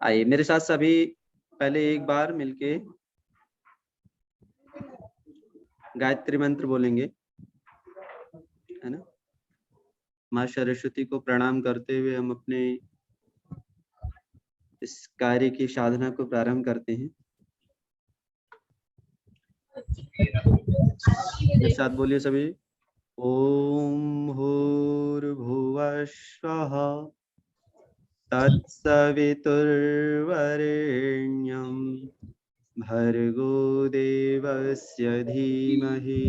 आइए मेरे साथ सभी पहले एक बार मिलके गायत्री मंत्र बोलेंगे, है ना। माँ सरस्वती को प्रणाम करते हुए हम अपने इस कार्य की साधना को प्रारंभ करते हैं। मेरे साथ बोलिए सभी। ओम भूर्भुवः स्वः तत्सवितुर्वरेण्यं भर्गो देवस्य धीमहि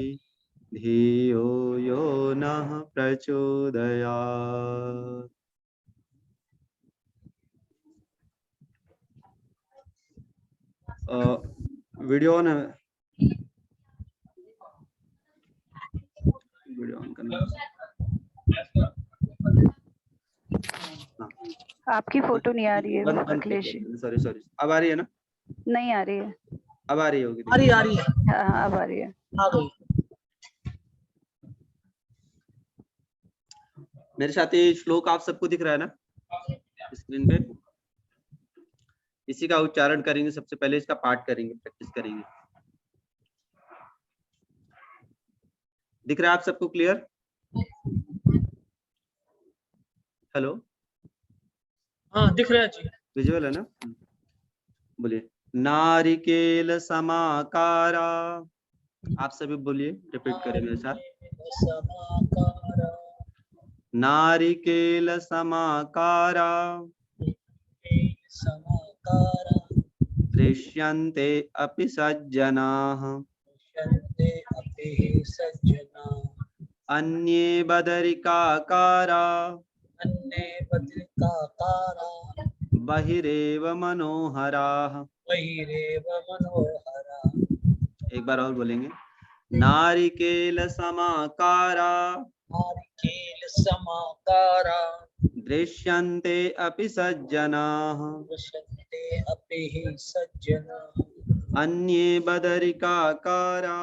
धियो यो नः प्रचोदयात्। वीडियो ऑन है, वीडियो ऑन करना। आपकी फोटो नहीं आ रही है अखिलेश। सॉरी सॉरी, अब आ रही है ना? नहीं आ रही है। अब आ रही होगी। आ रही है। हाँ अब आ रही है। आ गई। मेरे साथ ये श्लोक आप सबको दिख रहा है ना स्क्रीन पे? इसी का उच्चारण करेंगे, सबसे पहले इसका पाठ करेंगे, प्रैक्टिस करेंगे। दिख रहा है आप सबको क्लियर? हेलो, हाँ दिख रहा है जी, विजुअल है ना? बोलिए। नारिकेल समाकारा, आप सभी बोलिए, रिपीट करें मेरे साथ। नारिकेल समाकारा दृश्यन्ते अपि सज्जनाः अन्ये बदरिकाकारा बहिरेव मनोहराः। एक बार और बोलेंगे। नारिकेल समाकारा दृश्यन्ते अपि सज्जनाः अन्ये बदरिकाकारा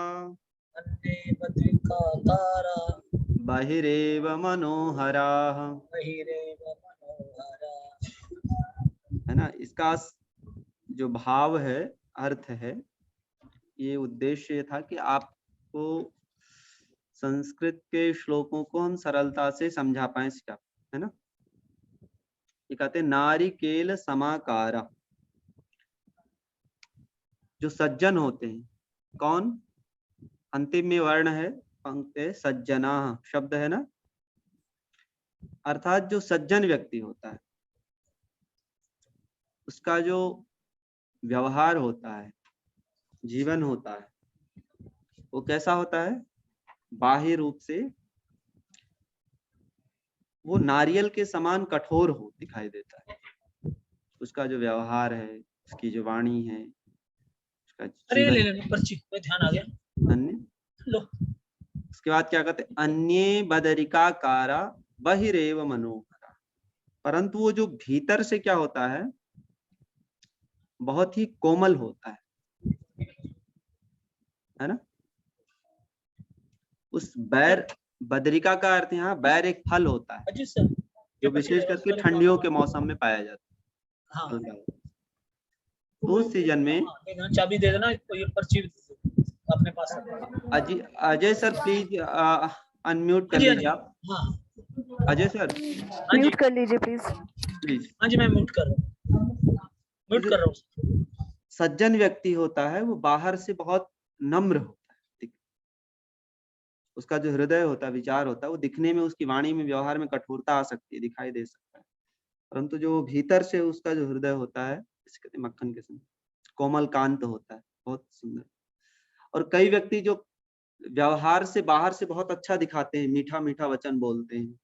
बहिरेव मनोहराः। है ना। इसका जो भाव है, अर्थ है, ये उद्देश्य था कि आपको संस्कृत के श्लोकों को हम सरलता से समझा पाए, सिखा, है ना। ये कहते हैं नारिकेल समाकारा। जो सज्जन होते हैं, कौन? अंतिम में वर्ण है, पंक्ति सज्जना शब्द है ना, अर्थात जो सज्जन व्यक्ति होता है उसका जो व्यवहार होता है, जीवन होता है, वो कैसा होता है? बाह्य रूप से वो नारियल के समान कठोर हो दिखाई देता है। उसका जो व्यवहार है, उसकी जो वाणी है, उसका अरे ले जीवन। पर्ची पे ध्यान आ गया। अन्य लो। उसके बाद क्या कहते हैं? अन्ये बदरिका कारा बहिरेव मनोहरा। परंतु वो जो भीतर से क्या होता है, बहुत ही कोमल होता है ना। उस बैर, बदरिका का अर्थ यहाँ बैर एक फल होता है जो विशेष करके ठंडियों के मौसम में पाया जाता है। हाँ। तो उस सीजन में चाबी दे देना, ये पर्ची अपने पास। अजय सर प्लीज अनम्यूट कर लीजिए आप। अजय सर म्यूट कर लीजिए प्लीज। हाँ जी मैं म्यूट कर रहा हूँ। सज्जन व्यक्ति होता है वो बाहर से बहुत नम्र होता है, उसका जो हृदय होता है, विचार होता है, वो दिखने में, उसकी वाणी में, व्यवहार में कठोरता आ सकती है, दिखाई दे सकता है, परंतु जो भीतर से उसका जो हृदय होता है, इसे कहते हैं मक्खन के समान कोमल कांत होता है, बहुत सुंदर। और कई व्यक्ति जो व्यवहार से बाहर से बहुत अच्छा दिखाते हैं, मीठा मीठा वचन बोलते हैं,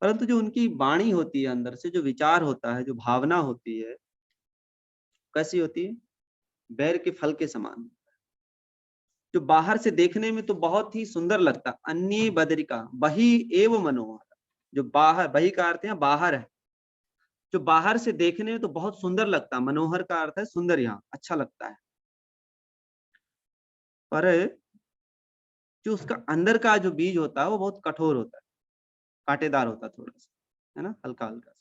परंतु जो उनकी वाणी होती है, अंदर से जो विचार होता है, जो भावना होती है, कैसी होती है? बैर के फल के समान। जो बाहर से देखने में तो बहुत ही सुंदर लगता। अन्य बदरिका बही एव मनोहर। जो बाहर, बही का अर्थ है बाहर है, जो बाहर से देखने में तो बहुत सुंदर लगता। मनोहर का अर्थ है सुंदर, यहाँ अच्छा लगता है, पर जो उसका अंदर का जो बीज होता है वो बहुत कठोर होता है, कांटेदार होता है थोड़ा सा, है ना, हल्का हल्का सा।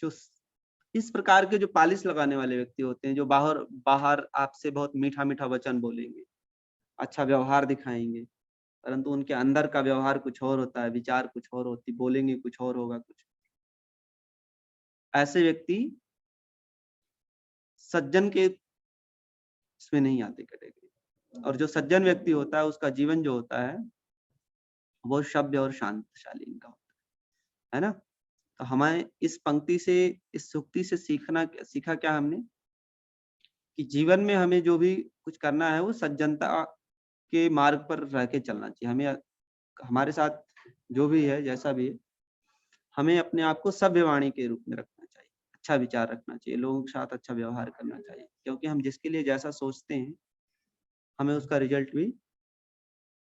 जो इस प्रकार के जो पालिश लगाने वाले व्यक्ति होते हैं, जो बाहर आपसे बहुत मीठा मीठा वचन बोलेंगे, अच्छा व्यवहार दिखाएंगे, परंतु उनके अंदर का व्यवहार कुछ और होता है, विचार कुछ और होती, बोलेंगे कुछ और होगा कुछ। ऐसे व्यक्ति सज्जन के इसमें नहीं आते कैटेगरी। और जो सज्जन व्यक्ति होता है उसका जीवन जो होता है वो सभ्य और शांतशाली इनका होता है ना। तो हमें इस पंक्ति से, इस सूक्ति से सीखा क्या हमने कि जीवन में हमें जो भी कुछ करना है वो सज्जनता के मार्ग पर रह के चलना चाहिए। हमें हमारे साथ जो भी है, जैसा भी है, हमें अपने आप को सभ्य वाणी के रूप में रखना चाहिए, अच्छा विचार रखना चाहिए, लोगों के साथ अच्छा व्यवहार करना चाहिए, क्योंकि हम जिसके लिए जैसा सोचते हैं हमें उसका रिजल्ट भी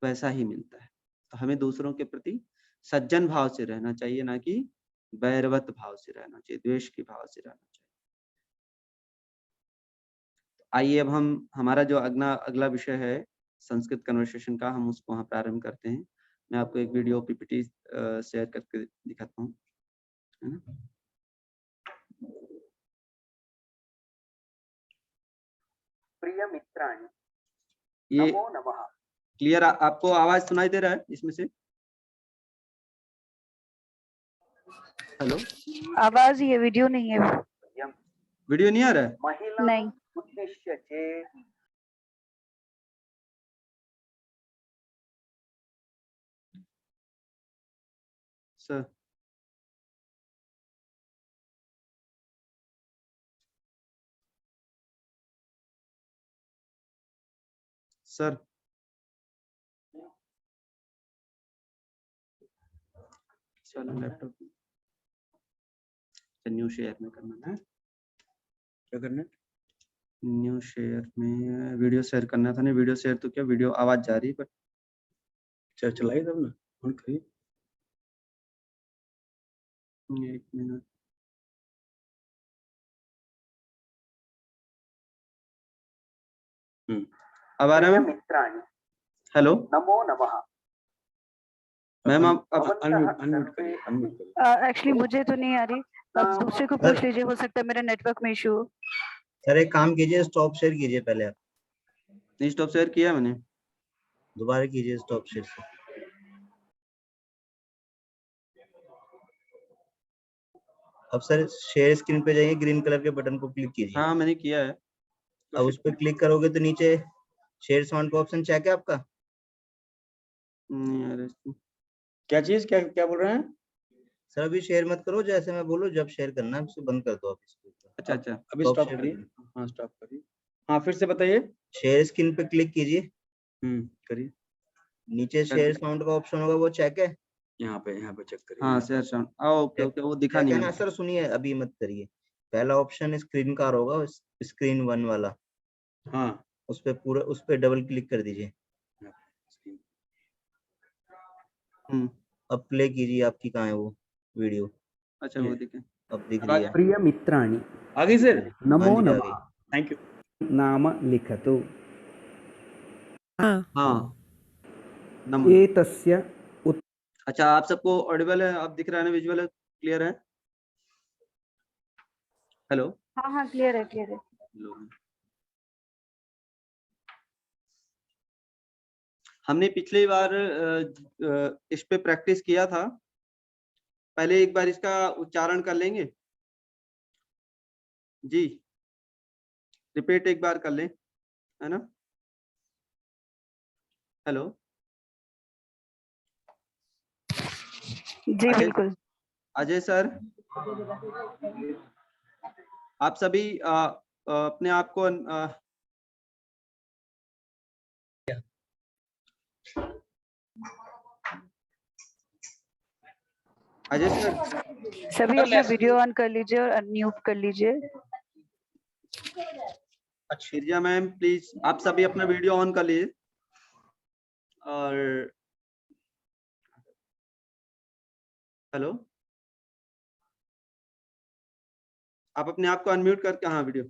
वैसा ही मिलता है। तो हमें दूसरों के प्रति सज्जन भाव से रहना चाहिए, ना कि वैरवत भाव से रहना चाहिए, द्वेष के भाव से रहना चाहिए। आइए अब हम हमारा जो अगला विषय है संस्कृत कन्वर्सेशन का, हम उसको वहाँ प्रारंभ करते हैं। मैं आपको एक वीडियो पीपीटी शेयर करके दिखाता हूँ, है ना। प्रिय मित्राणि, ये नमो नमः। क्लियर आपको आवाज सुनाई दे रहा है इसमें से? हेलो, आवाज, ये वीडियो नहीं है। वीडियो नहीं आ रहा है? महिला नहीं। उद्देश्य चेत् सर सर चलो लैपटॉप न्यू शेयर में करना है। क्या करना है? न्यू शेयर में वीडियो शेयर करना था। नहीं, वीडियो शेयर तो क्या, वीडियो आवाज जा रही है, पर चलाई तब ना ऑन करिए। एक मिनट, अब आ रहा है? मित्राणि, हेलो नमो नमः। मैम, आप अनम्यूट करिए। एक्चुअली मुझे तो नहीं आ रही, अब दूसरे को पूछ लीजिए, हो सकता है मेरा नेटवर्क में इशू हो। सर एक काम कीजिए, स्टॉप शेयर कीजिए पहले आप। नहीं, स्टॉप शेयर किया मैंने। दोबारा कीजिए स्टॉप शेयर से। अब सर शेयर स्क्रीन पे जाइए, ग्रीन कलर के बटन को क्लिक कीजिए। हाँ मैंने किया है। अब उस पर क्लिक करोगे तो नीचे शेयर साउंड का ऑप्शन चेक है आपका? नहीं आ रहा। क्या चीज, क्या क्या बोल रहे हैं सर? अभी शेयर मत करो, जैसे मैं बोलूं जब शेयर करना है उसको बंद कर दो आप इसको। अच्छा अच्छा, अभी Stop स्टॉप share करिए। करना। हाँ स्टॉप करिए। हाँ फिर से बताइए। शेयर स्क्रीन पे क्लिक कीजिए, करिए। नीचे शेयर साउंड का ऑप्शन होगा, वो चेक है? यहाँ पे चेक करिए। हाँ शेयर साउंड, ओके ओके, वो दिखा चेक नहीं है ना मुझे। सर? सुनिए, अभी मत करिए। पहला ऑप्शन स्क्रीन का होगा, स्क्रीन 1 वाला। हाँ उस पे पूरा, उस पे डबल क्लिक कर दीजिए। अब प्ले कीजिए, आपकी कहाँ है वो वीडियो? अच्छा वो दिखे, अब दिख रही है। प्रिय मित्राणि, आगे सर। नमो हाँ जी, आ नमः। गई। Thank you. नाम लिखतु। हाँ नमो। एतस्य अच्छा, आप सबको ऑडिबल है, आप दिख रहा है ना, विजुअल है, क्लियर है? हेलो। हाँ हाँ, क्लियर है, क्लियर है। हमने पिछली बार इस पे प्रैक्टिस किया था। पहले एक बार इसका उच्चारण कर लेंगे जी, रिपीट एक बार कर लें, है ना। हेलो जी बिल्कुल। अजय सर, आप सभी अपने आप को अजय सर सभी अपना वीडियो ऑन कर लीजिए और अनम्यूट कर लीजिए। शिरजा मैम प्लीज, आप सभी अपना वीडियो ऑन कर लीजिए। और हेलो, आप अपने आप को अनम्यूट करके, हाँ वीडियो।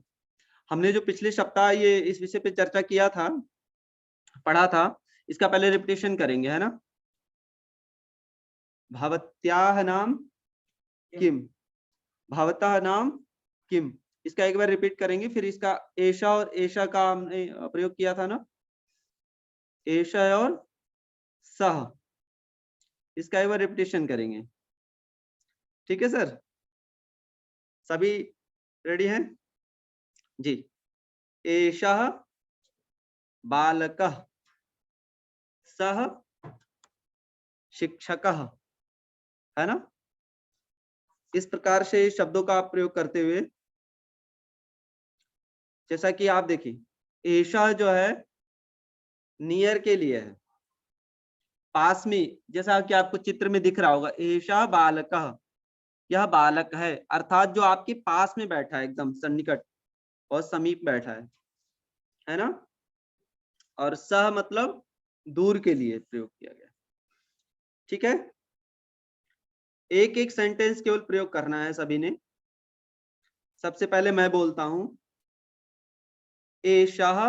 हमने जो पिछले सप्ताह ये इस विषय पे चर्चा किया था, पढ़ा था, इसका पहले रिपीटेशन करेंगे, है ना। भवत्याः नाम किम? भवतः नाम किम, इसका एक बार रिपीट करेंगे, फिर इसका एषा और एषा का हमने प्रयोग किया था ना, एषा और सह, इसका एक बार रिपीटेशन करेंगे। ठीक है सर, सभी रेडी हैं जी। एषः बालकः सः शिक्षकः, है ना। इस प्रकार से शब्दों का आप प्रयोग करते हुए, जैसा कि आप देखिए एषा जो है नियर के लिए है, पास में, जैसा कि आपको चित्र में दिख रहा होगा, एषा बालकः, यह बालक है, अर्थात जो आपके पास में बैठा है, एकदम सन्निकट और समीप बैठा है ना। और सह मतलब दूर के लिए प्रयोग किया गया। ठीक है, एक एक सेंटेंस केवल प्रयोग करना है सभी ने। सबसे पहले मैं बोलता हूं, एषः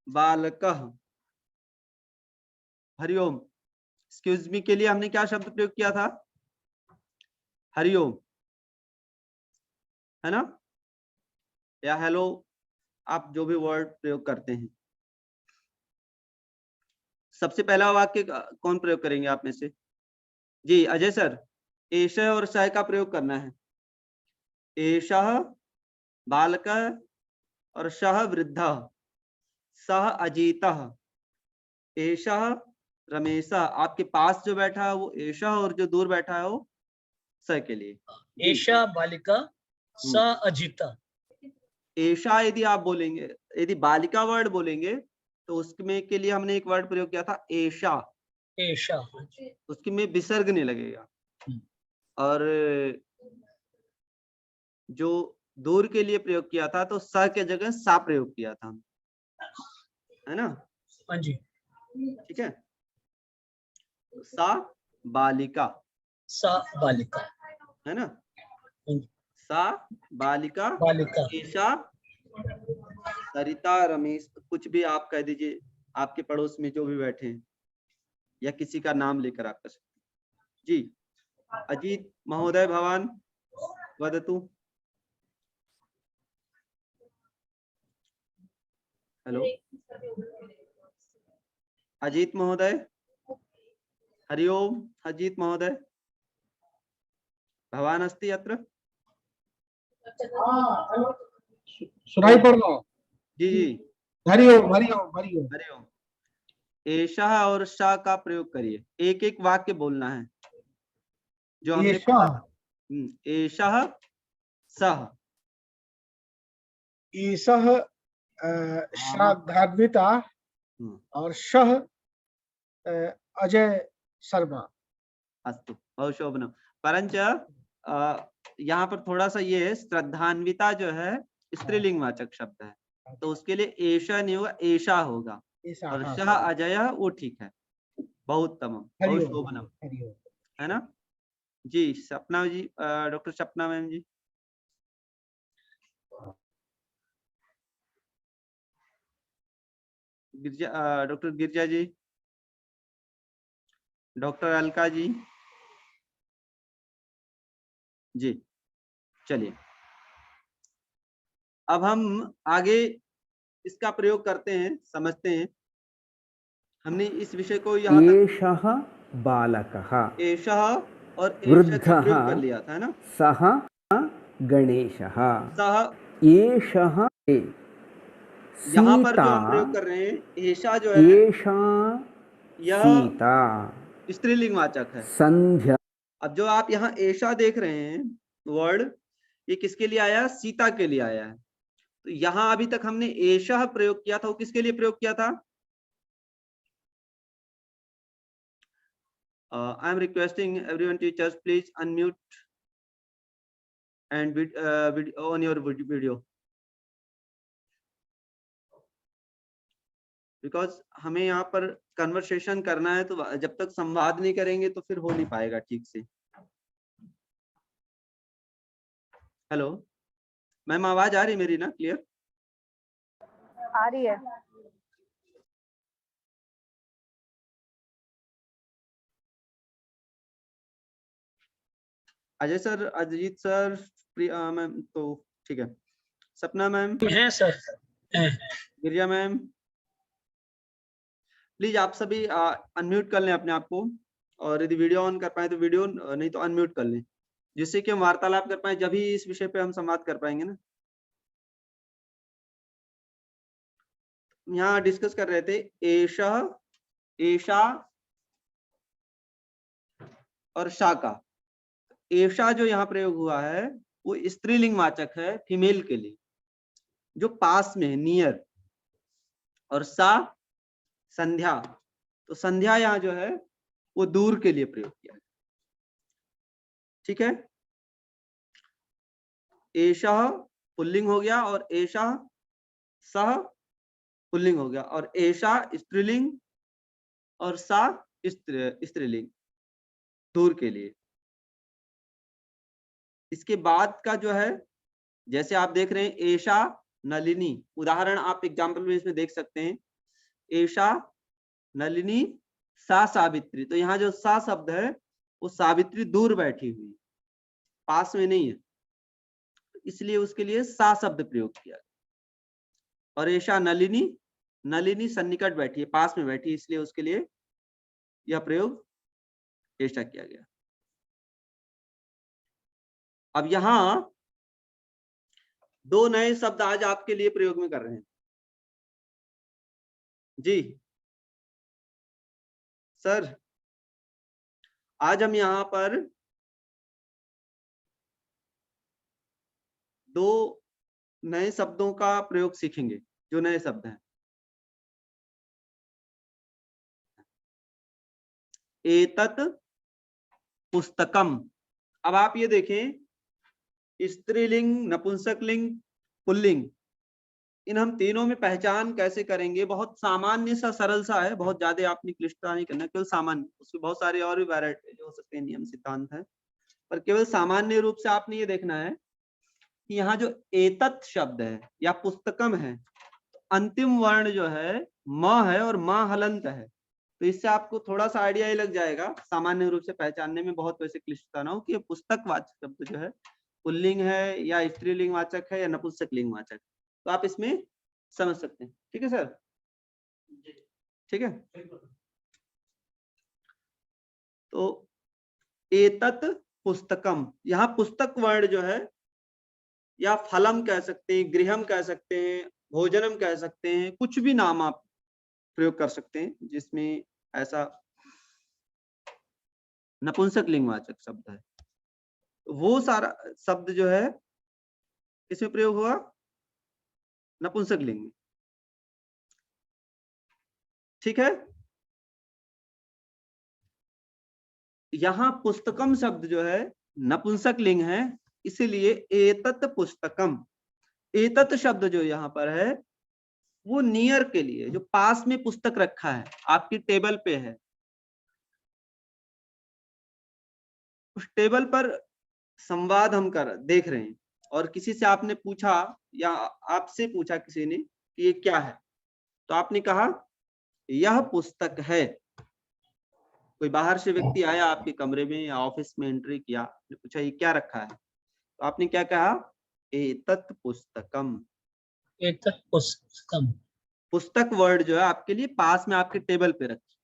बालकः, हरिओम। एक्सक्यूज मी के लिए हमने क्या शब्द प्रयोग किया था, हरिओम, है ना, या हेलो, आप जो भी वर्ड प्रयोग करते हैं। सबसे पहला वाक्य कौन प्रयोग करेंगे आप में से? जी अजय सर, एषः और सह का प्रयोग करना है। एषः बालकः और सः वृद्धः, सः अजीतः, एषः रमेशः, आपके पास जो बैठा है वो एषः और जो दूर बैठा है वो स के लिए। एषा बालिका स अजिता। एषा यदि आप बोलेंगे, यदि बालिका वर्ड बोलेंगे तो उसमें के लिए हमने एक वर्ड प्रयोग किया था एषा, एषा, उसके में विसर्ग नहीं लगेगा। और जो दूर के लिए प्रयोग किया था तो स के जगह सा प्रयोग किया था, है ना। हाँ जी, ठीक है, सा बालिका, सा बालिका, है ना, हाँ जी, सा बालिका, बालिका, ईशा, सरिता, रमेश, कुछ भी आप कह दीजिए, आपके पड़ोस में जो भी बैठे हैं, या किसी का नाम लेकर आप कर सकते। जी अजीत महोदय भवान वदतु। हेलो अजीत महोदय, हरि ओम अजीत महोदय, भवान अस्ति अत्र? सुनाई पड़ रहा? जी जी, हरि ओम हरि ओम हरि ओम। हरि ओम। एषः और श का प्रयोग करिए, एक एक वाक्य बोलना है जो हमने पढ़ा था। एषः सः, ईशः श्राद्धान्विता और शः अजय शर्मा। अस्तु बहुत शोभनम। परंच यहाँ पर थोड़ा सा ये है, श्रद्धान्विता जो है स्त्रीलिंगवाचक शब्द है, तो उसके लिए एषा नहीं होगा, एषा होगा, और शः अजय वो ठीक है। बहुत उत्तम, बहुत शोभनम, है ना जी। सपना जी, डॉक्टर सपना मैम जी। गिरजा, डॉक्टर गिरजा जी, डॉक्टर अलका जी। जी चलिए, अब हम आगे इसका प्रयोग करते हैं, समझते हैं। हमने इस विषय को यहाँ तक एषः बालकः, एषः और एषः का वृद्धः प्रयोग कर लिया था, है ना। सः गणेशः, सः, एषः यहाँ पर जो सीता, हम प्रयोग कर रहे हैं, एषा जो है एषा यह सीता, स्त्रीलिंगवाचक है। संध्या। अब जो आप यहाँ एषा देख रहे हैं वर्ड, ये किसके लिए आया? सीता के लिए आया है। तो यहाँ अभी तक हमने एषः प्रयोग किया था, वो किसके लिए प्रयोग किया था? I am requesting everyone teachers please unmute and on your video, because हमें यहाँ पर कन्वर्सेशन करना है, तो जब तक संवाद नहीं करेंगे तो फिर हो नहीं पाएगा ठीक से। हेलो मैम, आवाज आ रही मेरी ना क्लियर? आ रही है। अजय सर, अजीत सर, प्रिया मैम, तो ठीक है। सपना मैम, है सर, है। गिरिजा मैम, प्लीज आप सभी अनम्यूट कर लें अपने आप को, और यदि वीडियो ऑन कर पाए तो वीडियो, नहीं तो अनम्यूट कर लें, जिससे कि हम वार्तालाप कर पाए, जब ही इस विषय पे हम संवाद कर पाएंगे ना। यहाँ डिस्कस कर रहे थे एषः, एषा और शा का। एषा जो यहाँ प्रयोग हुआ है वो स्त्रीलिंग वाचक है फीमेल के लिए, जो पास में है, नियर। और सा संध्या, तो संध्या यहाँ जो है वो दूर के लिए प्रयोग किया है। ठीक है, एषः पुल्लिंग हो गया और एषा सह पुल्लिंग हो गया, और एषा स्त्रीलिंग और सा स्त्रीलिंग, दूर के लिए। इसके बाद का जो है, जैसे आप देख रहे हैं एषा नलिनी, उदाहरण आप एग्जाम्पल में इसमें देख सकते हैं, एषा नलिनी सा सावित्री। तो यहाँ जो सा शब्द है वो सावित्री दूर बैठी हुई, पास में नहीं है, इसलिए उसके लिए सा शब्द प्रयोग किया। और एषा नलिनी, नलिनी सन्निकट बैठी है, पास में बैठी है, इसलिए उसके लिए यह प्रयोग एषा किया गया। अब यहाँ दो नए शब्द आज आपके लिए प्रयोग में कर रहे हैं। जी सर, आज हम यहाँ पर दो नए शब्दों का प्रयोग सीखेंगे, जो नए शब्द हैं। एतत् पुस्तकम। अब आप ये देखें, स्त्रीलिंग, नपुंसकलिंग, पुल्लिंग, इन हम तीनों में पहचान कैसे करेंगे? बहुत सामान्य सा, सरल सा है, बहुत ज्यादा आपने क्लिष्टता नहीं करना, केवल सामान्य। उसमें बहुत सारे और भी वैरायटी हो सकते हैं, नियम सिद्धांत है, पर केवल सामान्य रूप से आपने ये देखना है कि यहाँ जो एतत् शब्द है या पुस्तकम है, अंतिम वर्ण जो है म है और म हलंत है। तो इससे आपको थोड़ा सा आइडिया ही लग जाएगा, सामान्य रूप से पहचानने में बहुत वैसे क्लिष्टता ना हो, कि पुस्तक वाचक शब्द जो है पुल्लिंग है या स्त्रीलिंग वाचक है या नपुंसकलिंग वाचक, तो आप इसमें समझ सकते हैं। ठीक है सर, ठीक है। तो एतत् पुस्तकम, यहाँ पुस्तक वर्ण जो है, या फलम कह सकते हैं, गृहम कह सकते हैं, भोजनम कह सकते हैं, कुछ भी नाम आप प्रयोग कर सकते हैं जिसमें ऐसा नपुंसकलिंग वाचक शब्द है। वो सारा शब्द जो है किसमें प्रयोग हुआ? नपुंसकलिंग में। ठीक है, यहाँ पुस्तकम शब्द जो है नपुंसकलिंग है, इसीलिए एतत् पुस्तकम। एतत् शब्द जो यहाँ पर है वो नियर के लिए, जो पास में पुस्तक रखा है, आपकी टेबल पे है, उस टेबल पर संवाद हम देख रहे हैं, और किसी से आपने पूछा या आपसे पूछा किसी ने कि ये क्या है, तो आपने कहा यह पुस्तक है। कोई बाहर से व्यक्ति आया आपके कमरे में या ऑफिस में, एंट्री किया, आपने पूछा ये क्या रखा है, तो आपने क्या कहा? एतत् पुस्तकम। एतत् पुस्तकम। पुस्तक वर्ड जो है आपके लिए पास में आपके टेबल पे रखी,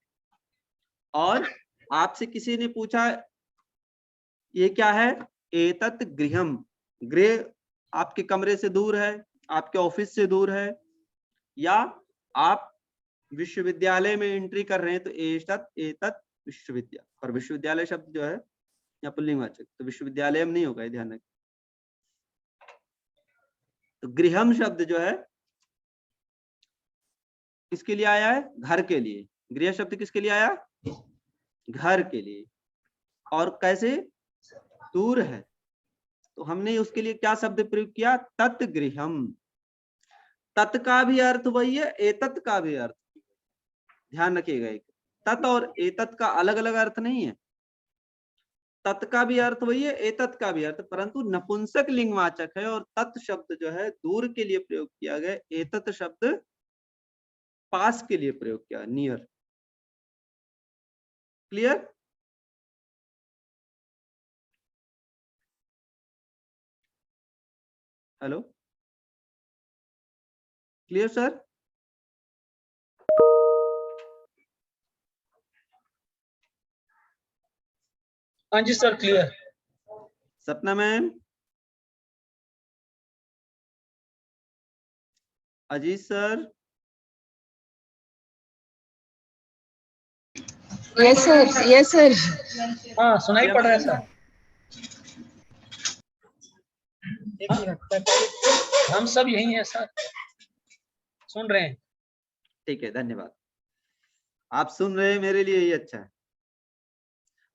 और आपसे किसी ने पूछा ये क्या है? एतत् गृहम। गृह आपके कमरे से दूर है, आपके ऑफिस से दूर है, या आप विश्वविद्यालय में एंट्री कर रहे हैं, तो एतत् विश्वविद्यालय। और विश्वविद्यालय शब्द जो है या पुल्लिंगवाचक, तो विश्वविद्यालय में नहीं होगा, ये ध्यान रखें। तो गृहम शब्द जो है किसके लिए आया है? घर के लिए। गृह शब्द किसके लिए आया? घर के लिए। और कैसे? दूर है, तो हमने उसके लिए क्या शब्द प्रयोग किया? तत् गृहम। तत् का भी अर्थ वही है, एतत् का भी अर्थ। ध्यान रखिएगा, एक तत् और एतत् का अलग अलग अर्थ नहीं है। तत् का भी अर्थ वही है, एतत् का भी अर्थ, परंतु नपुंसक लिंगवाचक है, और तत् शब्द जो है दूर के लिए प्रयोग किया गया, एतत् शब्द पास के लिए प्रयोग किया, near. Clear? Hello, clear sir? हाँ जी सर, क्लियर। सपना ma'am, Ajit sir, yes sir, yes sir. हाँ, सुनाई प्रिया पड़ रहा है मैम, सर। एक मिनट, हम सब यही हैं सर, सुन रहे हैं। ठीक है, धन्यवाद। आप सुन रहे हैं, मेरे लिए यही अच्छा है।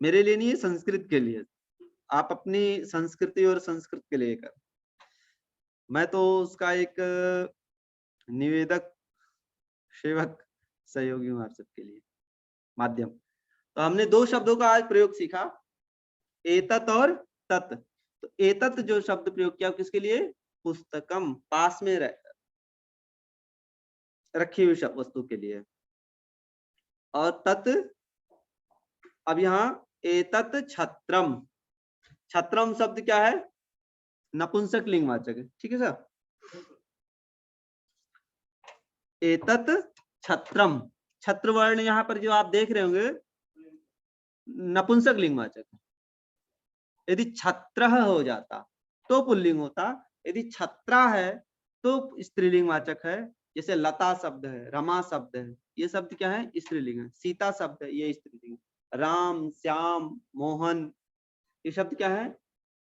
मेरे लिए नहीं है, संस्कृत के लिए। आप अपनी संस्कृति और संस्कृत के लिए कर। मैं तो उसका एक निवेदक, सेवक, सहयोगी हूँ आप सबके लिए, माध्यम। तो हमने दो शब्दों का आज प्रयोग सीखा, एतत् और तत्। तो एतत् जो शब्द प्रयोग किया किसके लिए? पुस्तकम, पास में रखी हुई वस्तु के लिए। और तत्, अब यहाँ एतत् छत्रम। छत्रम शब्द क्या है? नपुंसक लिंगवाचक है, ठीक है सर। एतत् छत्रम, छत्र वर्ण यहाँ पर जो आप देख रहे होंगे नपुंसक लिंगवाचक है। यदि छत्र हो जाता तो पुल्लिंग होता, यदि छत्रा है तो स्त्रीलिंगवाचक है। जैसे लता शब्द है, रमा शब्द है, ये शब्द क्या है? स्त्रीलिंग है। सीता शब्द है, ये स्त्रीलिंग है। राम, श्याम, मोहन, ये शब्द क्या है?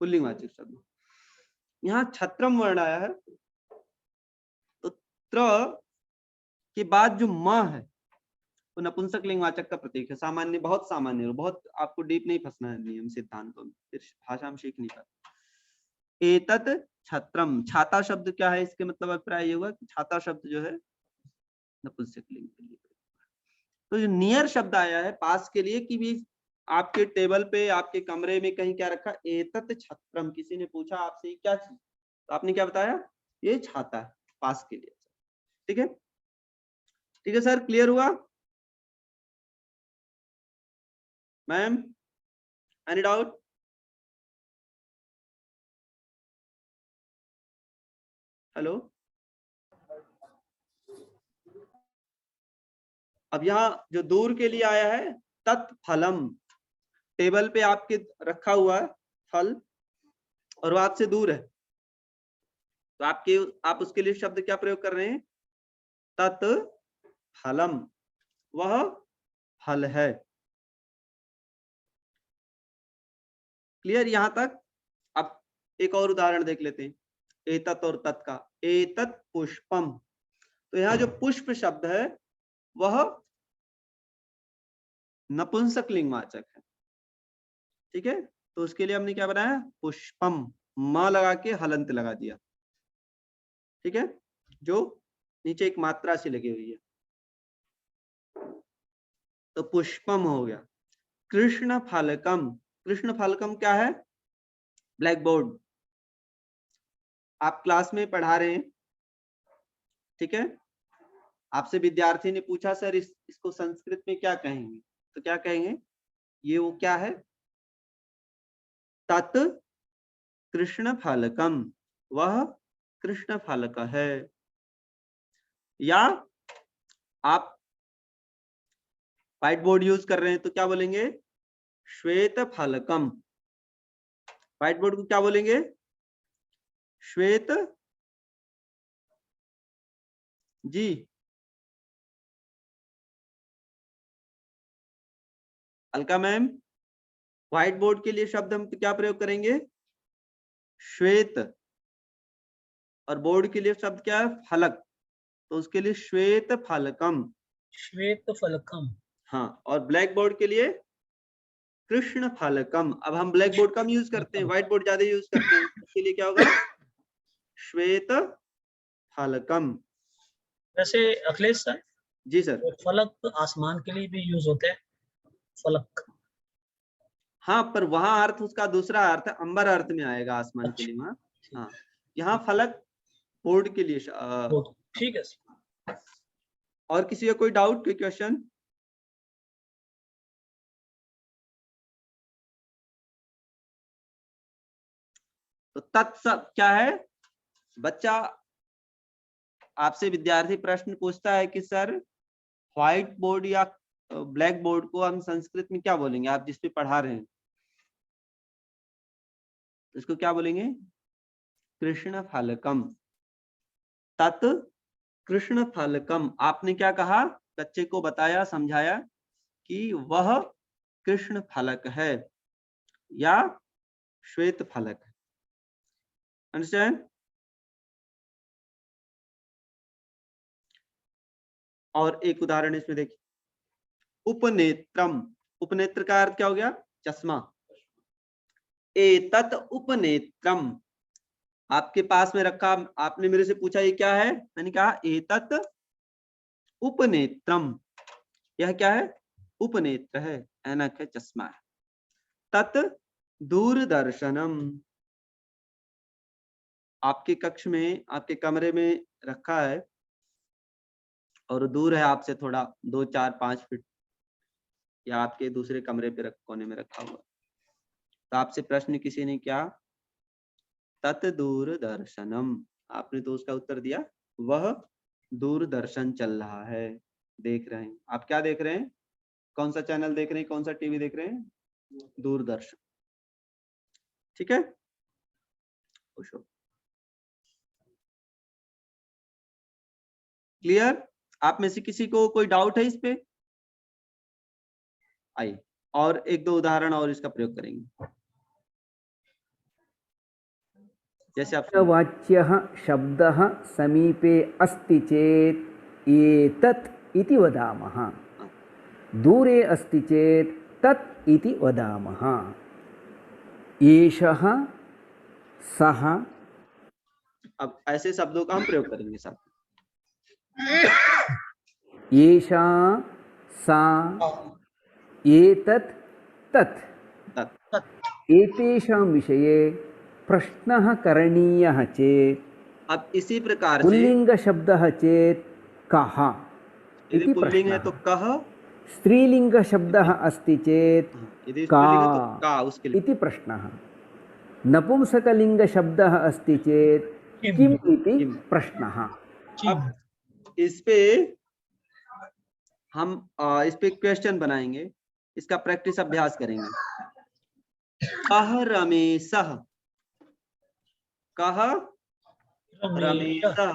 पुल्लिंगवाचक शब्द। यहाँ छत्रम वर्ण आया है, तो त्र के बाद जो म है वो नपुंसक लिंगवाचक का प्रतीक है। सामान्य, बहुत सामान्य, बहुत आपको डीप नहीं फंसना है नियम सिद्धांतों में, फिर भाषा हम सीख नहीं पाते। एतत् छत्रम, छाता शब्द क्या है? इसके मतलब अभिप्राय ये हुआ कि छाता शब्द जो है नपुंसक लिंग के लिए। तो जो नियर शब्द आया है पास के लिए, कि भी आपके टेबल पे, आपके कमरे में कहीं क्या रखा? एतत् छत्रम। किसी ने पूछा आपसे क्या चीज, तो आपने क्या बताया? ये छाता है, पास के लिए। ठीक है, ठीक है सर, क्लियर हुआ? Ma'am, any doubt? हेलो, अब यहाँ जो दूर के लिए आया है तत्फलम। टेबल पे आपके रखा हुआ है फल और वो आपसे दूर है, तो आप उसके लिए शब्द क्या प्रयोग कर रहे हैं? तत्फलम, वह फल है। क्लियर यहां तक? अब एक और उदाहरण देख लेते हैं एतत् और तत् का। एतत् पुष्पम, तो यहाँ जो पुष्प शब्द है वह नपुंसक लिंगवाचक है। ठीक है, तो उसके लिए हमने क्या बनाया? पुष्पम, म लगा के हलंत लगा दिया। ठीक है, जो नीचे एक मात्रा सी लगी हुई है, तो पुष्पम हो गया। कृष्ण फालकम, कृष्ण फालकम क्या है? Black board. आप क्लास में पढ़ा रहे हैं, ठीक है, आपसे विद्यार्थी ने पूछा सर इसको संस्कृत में क्या कहेंगे, तो क्या कहेंगे? ये वो क्या है? तत् कृष्ण फालकम, वह कृष्ण फालक है। या आप व्हाइट बोर्ड यूज कर रहे हैं तो क्या बोलेंगे? श्वेत फालकम। व्हाइट बोर्ड को क्या बोलेंगे? श्वेत, जी अलका मैम, व्हाइट बोर्ड के लिए शब्द हम क्या प्रयोग करेंगे? श्वेत। और बोर्ड के लिए शब्द क्या है? फलक, तो उसके लिए श्वेत फलकम। श्वेत फलकम। हाँ, और ब्लैक बोर्ड के लिए कृष्ण फलकम। अब हम ब्लैक बोर्ड कम यूज करते हैं, व्हाइट बोर्ड ज्यादा यूज करते हैं, उसके लिए क्या होगा? श्वेत फलकम। वैसे अखिलेश सर, जी सर। वो फलक आसमान के लिए भी यूज होते हैं, फलक। हाँ, पर वहां अर्थ उसका दूसरा अर्थ है, अंबर अर्थ में आएगा आसमान के लिए वहां। हाँ, यहाँ फलक बोर्ड के लिए ठीक है सर। और किसी का कोई डाउट, कोई क्वेश्चन? तो तत्सब क्या है? बच्चा आपसे विद्यार्थी प्रश्न पूछता है कि सर व्हाइट बोर्ड या ब्लैक बोर्ड को हम संस्कृत में क्या बोलेंगे, आप जिस पे पढ़ा रहे हैं इसको क्या बोलेंगे? कृष्ण फलकम। तत् कृष्ण फलकम। आपने क्या कहा? बच्चे को बताया, समझाया कि वह कृष्ण फलक है या श्वेत फलक है। अंडरस्टैंड? और एक उदाहरण इसमें देखिए, उपनेत्रम। उपनेत्र का अर्थ क्या हो गया? चश्मा। एतत् उपनेत्रम, आपके पास में रखा, आपने मेरे से पूछा ये क्या है, मैंने कहा एतत् उपनेत्रम। यह क्या है? उपनेत्र है, ऐनक है, चश्मा है। तत् दूरदर्शनम, आपके कक्ष में, आपके कमरे में रखा है और दूर है आपसे थोड़ा 2, 4, 5 फीट, या आपके दूसरे कमरे पे कोने में रखा हुआ। तो आपसे प्रश्न किसी ने किया तत् दूरदर्शनम, आपने तो उसका उत्तर दिया वह दूरदर्शन चल रहा है, देख रहे हैं। आप क्या देख रहे हैं? कौन सा चैनल देख रहे हैं? कौन सा टीवी देख रहे हैं? दूरदर्शन। ठीक है, खुश हो। क्लियर? आप में से किसी को कोई डाउट है इस पे? आइए और एक दो उदाहरण और इसका प्रयोग करेंगे। जैसे आप वाच्यः शब्दः समीपे अस्ति चेत् एतत् इति वदामः, दूरे अस्ति चेत् तत् इति वदामः। एषः, सः। अब ऐसे शब्दों का हम प्रयोग करेंगे साथ। एषा, सा, एतत्, तत्। एतेषां विषये प्रश्नः करणीयः चेत्, अब इसी प्रकार से पुल्लिङ्गशब्दः चेत् कः यदि इति पुल्लिंग है प्रश्नः। तो कह, स्त्रीलिङ्गशब्दः अस्ति चेत् यदि का स्त्रीलिंग है तो का, उसके लिए इति प्रश्नः। नपुंसकलिङ्गशब्दः अस्ति चेत् किम् इति किम्। प्रश्नः। अब इस पे हम इस पे क्वेश्चन बनाएंगे, इसका प्रैक्टिस अभ्यास करेंगे। कह रमेशः, कह रमेशः,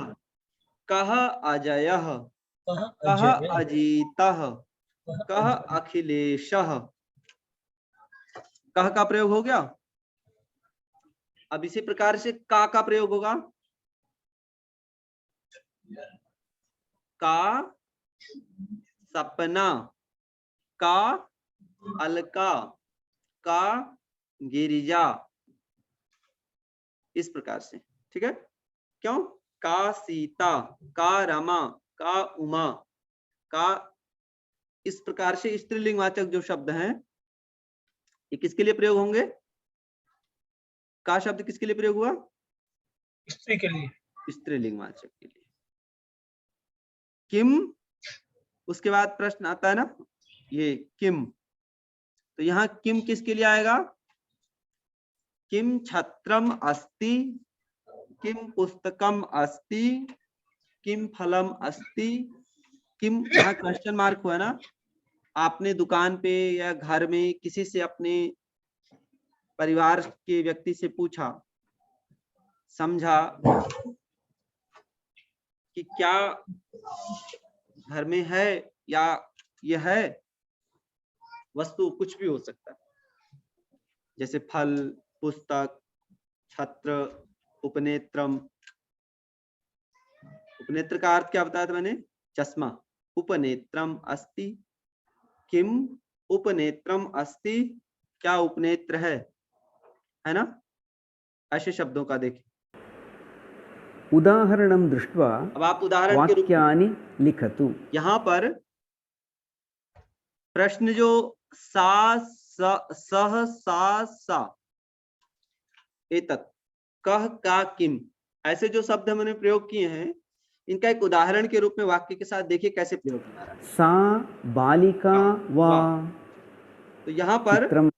कह अजयः, कह अजीतः, कह अखिलेशः। कह का प्रयोग हो गया। अब इसी प्रकार से का प्रयोग होगा। का सपना, का अलका, का गिरिजा, इस प्रकार से। ठीक है, क्यों? का सीता, का रमा, का उमा, का, इस प्रकार से स्त्रीलिंगवाचक जो शब्द हैं ये किसके लिए प्रयोग होंगे? का शब्द किसके लिए प्रयोग हुआ? स्त्री के लिए, स्त्रीलिंगवाचक के लिए। किम, उसके बाद प्रश्न आता है ना ये किम, तो यहाँ किम किसके लिए आएगा? किम छत्रम अस्ति, किम पुस्तकम अस्ति, किम फलम अस्ति, किम, यहाँ क्वेश्चन मार्क हुआ ना। आपने दुकान पे या घर में किसी से, अपने परिवार के व्यक्ति से पूछा, समझा कि क्या घर में है या यह है, वस्तु कुछ भी हो सकता है, जैसे फल, पुस्तक, छत्र, उपनेत्रम। उपनेत्र का अर्थ क्या बताया था मैंने? चश्मा। उपनेत्रम अस्ति, किम उपनेत्रम अस्ति, क्या उपनेत्र है ना। ऐसे शब्दों का देखिए। उदाहरणं दृष्ट्वा अब आप उदाहरण के रूप में वाक्यानि लिखतु। यहाँ पर प्रश्न जो सा, सह, सा, एतत्, कह, का, किम, ऐसे जो शब्द मैंने प्रयोग किए हैं, इनका एक उदाहरण के रूप में वाक्य के साथ देखिए कैसे प्रयोग हो रहा है। सा बालिका वा, तो यहाँ पर चित्रम,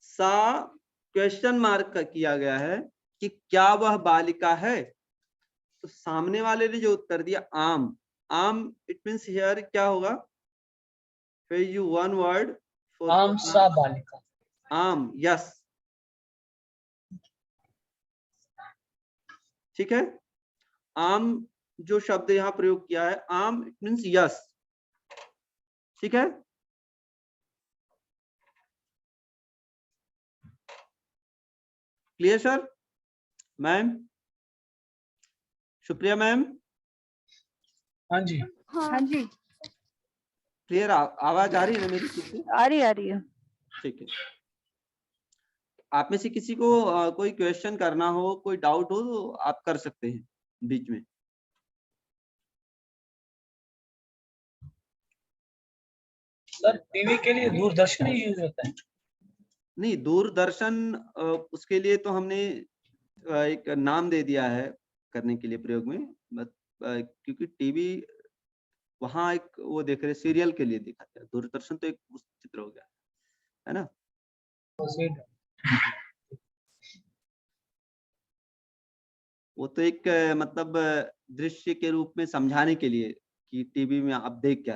सा क्वेश्चन मार्क का किया गया है कि क्या वह बालिका है, तो सामने वाले ने जो उत्तर दिया आम, आम इट मीन्स हियर क्या होगा, फिर यू वन वर्ड फॉर आम सा बालिका। आम, यस, ठीक है। आम जो शब्द यहाँ प्रयोग किया है, आम इट मीन्स यस, ठीक है। Clear sir? Ma'am, Supriya ma'am, हाँ जी। हाँ जी, क्लियर? आवाज आ रही है ना मेरी ठीक से? आ रही है। ठीक है। आप में से किसी को कोई क्वेश्चन करना हो, कोई डाउट हो तो आप कर सकते हैं बीच में। सर टीवी के लिए दूरदर्शन ही यूज होता है? नहीं, दूरदर्शन उसके लिए तो हमने एक नाम दे दिया है करने के लिए प्रयोग में, क्योंकि टीवी वहां एक वो देख रहे सीरियल के लिए दिखाते हैं, दूरदर्शन तो एक उस चित्र हो गया, है ना। वो तो एक मतलब दृश्य के रूप में समझाने के लिए कि टीवी में आप देख क्या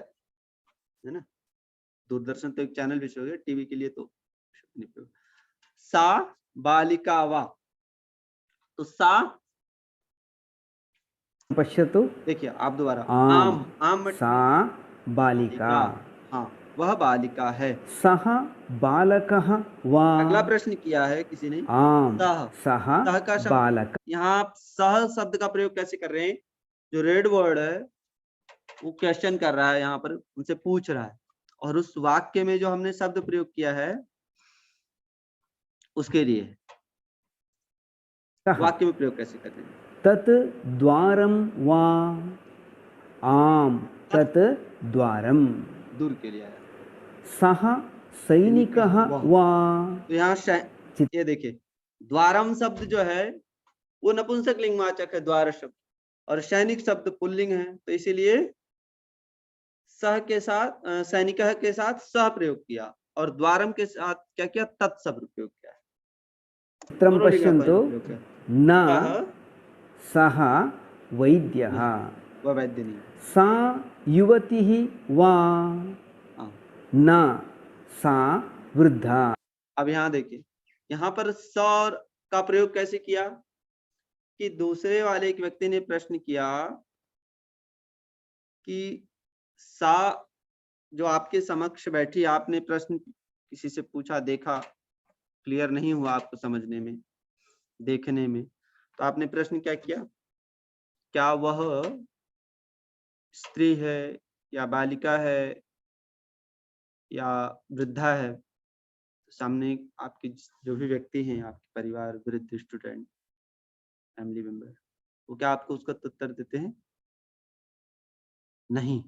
है ना। दूरदर्शन तो एक चैनल विषय हो गया, टीवी के लिए तो सा बालिका वा, तो सा पश्यतु देखिए आप दोबारा, आम, आम सा बालिका, हाँ वह बालिका है। सः बालकः वा, अगला प्रश्न किया है किसी ने, आम, सह, सः सह का शब्द, बालक, यहाँ आप सह शब्द का प्रयोग कैसे कर रहे हैं, जो रेड वर्ड है वो क्वेश्चन कर रहा है, यहाँ पर उनसे पूछ रहा है, और उस वाक्य में जो हमने शब्द प्रयोग किया है उसके लिए सः वाक्य में प्रयोग कैसे करते हैं। तत् द्वारं वा, आम तत् द्वारं, दूर के लिए आया, सः सैनिकः वा, तो यहाँ ये देखिए द्वारम शब्द जो है वो नपुंसक लिंगवाचक है, द्वार शब्द, और सैनिक शब्द पुल्लिंग है, तो इसीलिए सह के साथ सैनिकः के साथ सह प्रयोग किया, और द्वारम के साथ क्या किया, तत् शब्द प्रयोग किया है। चित्रं पश्यन्तु, न सः वैद्यः, वह वैद्य नहीं, सा युवतिः वा, न सा वृद्धा। अब यहाँ देखिए, यहाँ पर सौर का प्रयोग कैसे किया कि दूसरे वाले एक व्यक्ति ने प्रश्न किया कि सा जो आपके समक्ष बैठी, आपने प्रश्न किसी से पूछा, देखा, क्लियर नहीं हुआ आपको समझने में, देखने में, तो आपने प्रश्न क्या किया, क्या वह स्त्री है या बालिका है या वृद्धा है। सामने आपके जो भी व्यक्ति हैं, आपके परिवार, वृद्ध, स्टूडेंट, फैमिली मेंबर, वो क्या आपको उसका उत्तर देते हैं, नहीं,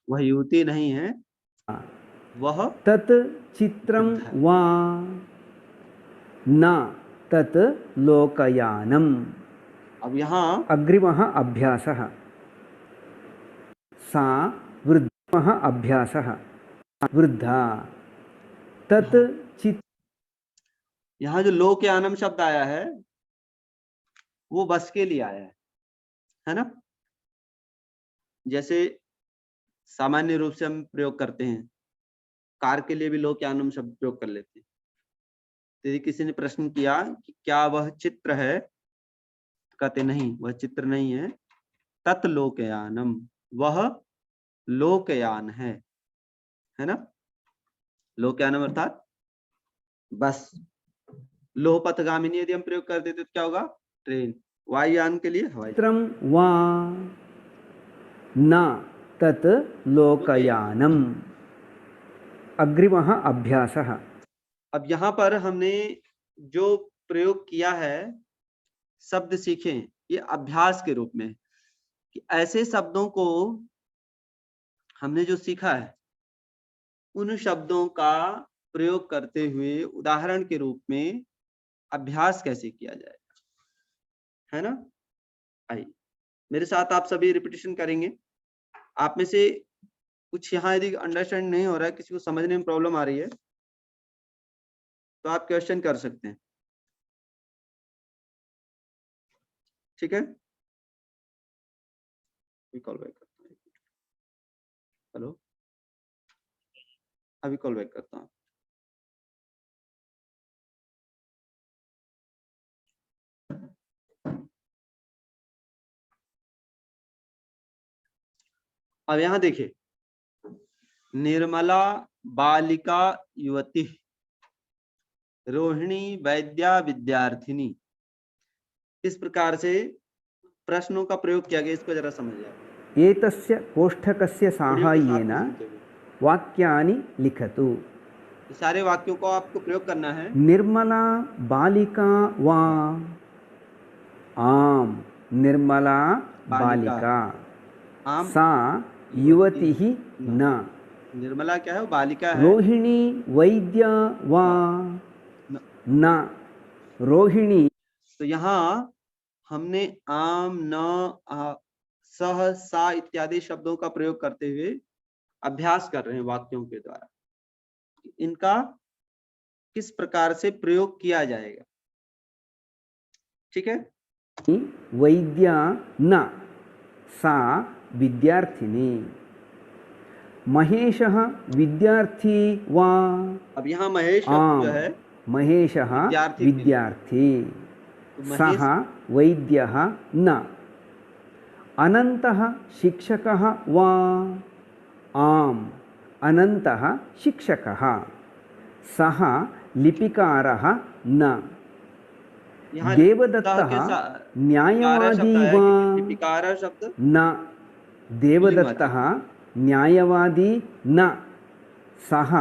वह युवती नहीं है, वह तत् चित्रं वा, न तत् लोकयानम्। अब यहाँ अग्रिमः अभ्यासः, सा वृद्धः अभ्यासः, वृद्धा, तत् चित्र, यहाँ जो लोकयानम शब्द आया है वो बस के लिए आया है ना। जैसे सामान्य रूप से हम प्रयोग करते हैं, कार के लिए भी लोकयानम शब्द प्रयोग कर लेते हैं। तो यदि किसी ने प्रश्न किया कि क्या वह चित्र है, कहते नहीं, वह चित्र नहीं है, तत् लोकयानम, वह लोकयान है ना। लोकयानम अर्थात बस। लोहपथगामिनी यदि हम प्रयोग कर देते तो क्या होगा, ट्रेन। वायुयान के लिए हवाई। चित्रं वा, न तत् लोकयानम्। अग्रिमः अभ्यासः। अब यहाँ पर हमने जो प्रयोग किया है, शब्द सीखे, ये अभ्यास के रूप में, कि ऐसे शब्दों को हमने जो सीखा है उन शब्दों का प्रयोग करते हुए उदाहरण के रूप में अभ्यास कैसे किया जाएगा, है ना। आइए मेरे साथ आप सभी रिपीटिशन करेंगे। आप में से कुछ यहाँ यदि अंडरस्टैंड नहीं हो रहा है, किसी को समझने में प्रॉब्लम आ रही है, तो आप क्वेश्चन कर सकते हैं, ठीक है। अभी कॉल बैक करता हूँ। हेलो, अभी कॉल बैक करता हूँ। अब यहाँ देखिए, निर्मला बालिका युवती, रोहिणी वैद्या विद्यार्थिनी, इस प्रकार से प्रश्नों का प्रयोग किया गया। इसको जरा समझिए। एतस्य कोष्ठकस्य साहाय्येन वाक्यानि लिखतु। सारे वाक्यों को आपको प्रयोग करना है। निर्मला बालिका वा आम, निर्मला बालिका, आम सा युवती ही न, निर्मला क्या है, वो बालिका है। रोहिणी वैद्या वा न, रोहिणी। तो यहाँ हमने आम, न, सह, सा इत्यादि शब्दों का प्रयोग करते हुए अभ्यास कर रहे हैं वाक्यों के द्वारा। इनका किस प्रकार से प्रयोग किया जाएगा, ठीक है। वैद्या न, सा विद्यार्थिनी, महेशः विद्यार्थी वा। अब यहाँ महेश शब्द जो है, महेशः विद्यार्थी, तो सः वैद्यः न, अनन्तः शिक्षकः वा आम्, अनन्तः शिक्षकः, सः लिपिकारः न, यहाँ देवदत्तः न्यायवादी वा लिपिकार शब्द न, देवदत्तः न्यायवादी न, सः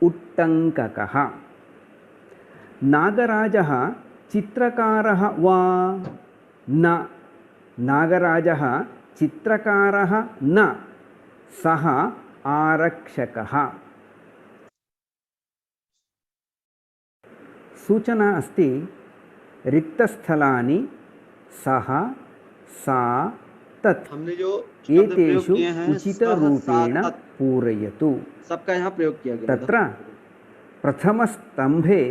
उट्टङ्ककः, नागराजः चित्रकारः वा न, नागराजः चित्रकारः न, सः आरक्षकः। सूचना अस्ति, रिक्तस्थलानि सः, सा, तत् हमने जो शब्द प्रयोग एतेषु किए हैं, उचितरूपेण सह, सा, तत्, पूरयतु। सबका यहाँ प्रयोग किया गया। तत्र प्रथमस्तम्भे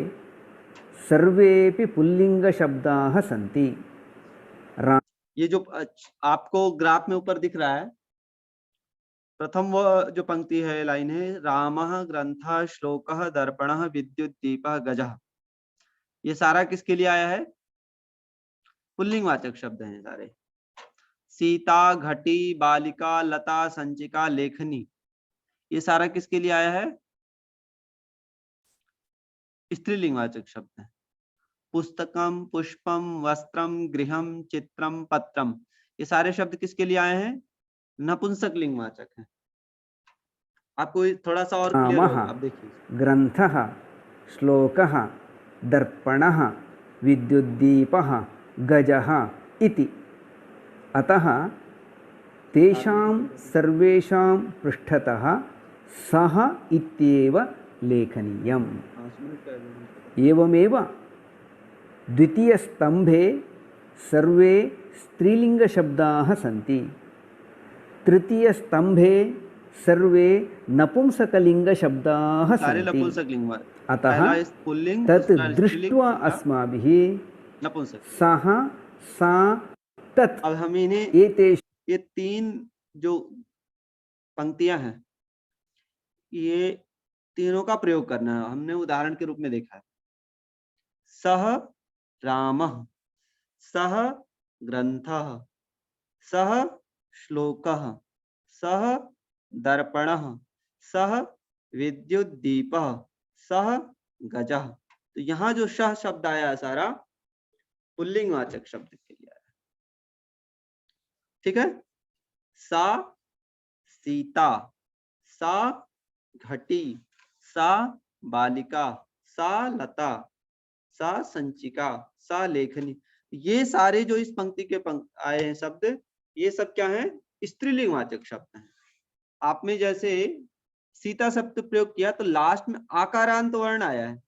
सर्वेपि पुल्लिङ्गशब्दाः सन्ति। ये जो आपको ग्राफ में ऊपर दिख रहा है, प्रथम वो जो पंक्ति है, लाइन है, रामः ग्रंथः श्लोकः दर्पणः विद्युत दीपः गजः, ये सारा किसके लिए आया है, पुल्लिंगवाचक शब्द हैं सारे। सीता, घटी, बालिका, लता, संचिका, लेखनी, ये सारा किसके लिए आया है, स्त्रीलिंगवाचक शब्द है। पुस्तकम, पुष्पम, वस्त्रम, गृहम, चित्रम, पत्रम, ये सारे शब्द किसके लिए आए हैं, नपुंसक लिंगवाचक हैं। आपको थोड़ा सा और क्लियर होगा, आप देखिए। ग्रंथः, श्लोकः, दर्पणः, विद्युद्दीपः, गजः इति। अतः तेषां सर्वेषां पृष्ठतः सः इत्येव लेखनीयम्। एवमेव द्वितीयस्तम्भे सर्वे स्त्रीलिङ्गशब्दाः सन्ति, तृतीयस्तम्भे सर्वे नपुंसकलिङ्गशब्दाः सन्ति। अतः तत् दृष्ट्वा अस्माभिः सः, सा, तत्, अब हम इन्हें ये तीन जो पंक्तियां हैं, ये तीनों का प्रयोग करना है। हमने उदाहरण के रूप में देखा है, सह रामः, सह ग्रंथः, सह श्लोकः, सह दर्पणः, सह विद्युत दीपः, सह गजः। तो यहाँ जो सह शब्द आया है सारा पुल्लिंगवाचक शब्द के लिए आया, ठीक है। सा सीता, सा घटी, सा बालिका, सा लता, सा संचिका, सा लेखनी, ये सारे जो इस पंक्ति के आए हैं शब्द, ये सब क्या है, स्त्रीलिंगवाचक शब्द हैं। आप में जैसे सीता शब्द प्रयोग किया तो लास्ट में आकारांत वर्ण आया है,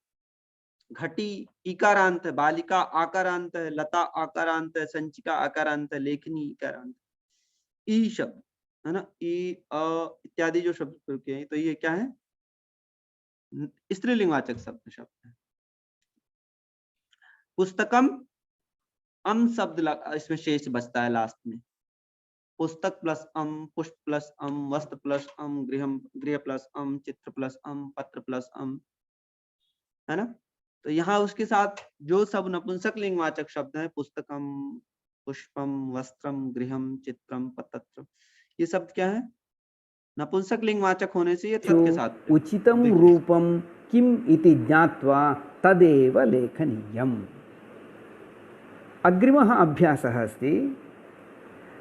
घटी इकारांत है, बालिका आकारांत है, लता आकारांत है, संचिका आकारांत है, लेखनी इकारांत, ई शब्द है ना, ई अ इत्यादि जो शब्द प्रयोग किए हैं, तो ये क्या है, स्त्रीलिंगवाचक शब्द है। पुस्तकम, अम शब्द इसमें शेष बचता है लास्ट में, पुस्तक प्लस पुष्प प्लस वस्त्र प्लस गृह प्लस चित्र प्लस पत्र प्लस है ना। तो यहाँ उसके साथ जो सब नपुंसक लिंगवाचक शब्द हैं, पुस्तकम, पुष्पम, वस्त्रम, गृहम, चित्रम, पत्र, ये शब्द क्या है? नपुंसक लिंगवाचक होने से ये तत् के साथ उचितं रूपं किम इति ज्ञात्वा तदेव लेखनीयम्। अग्रिमः अभ्यासः अस्ति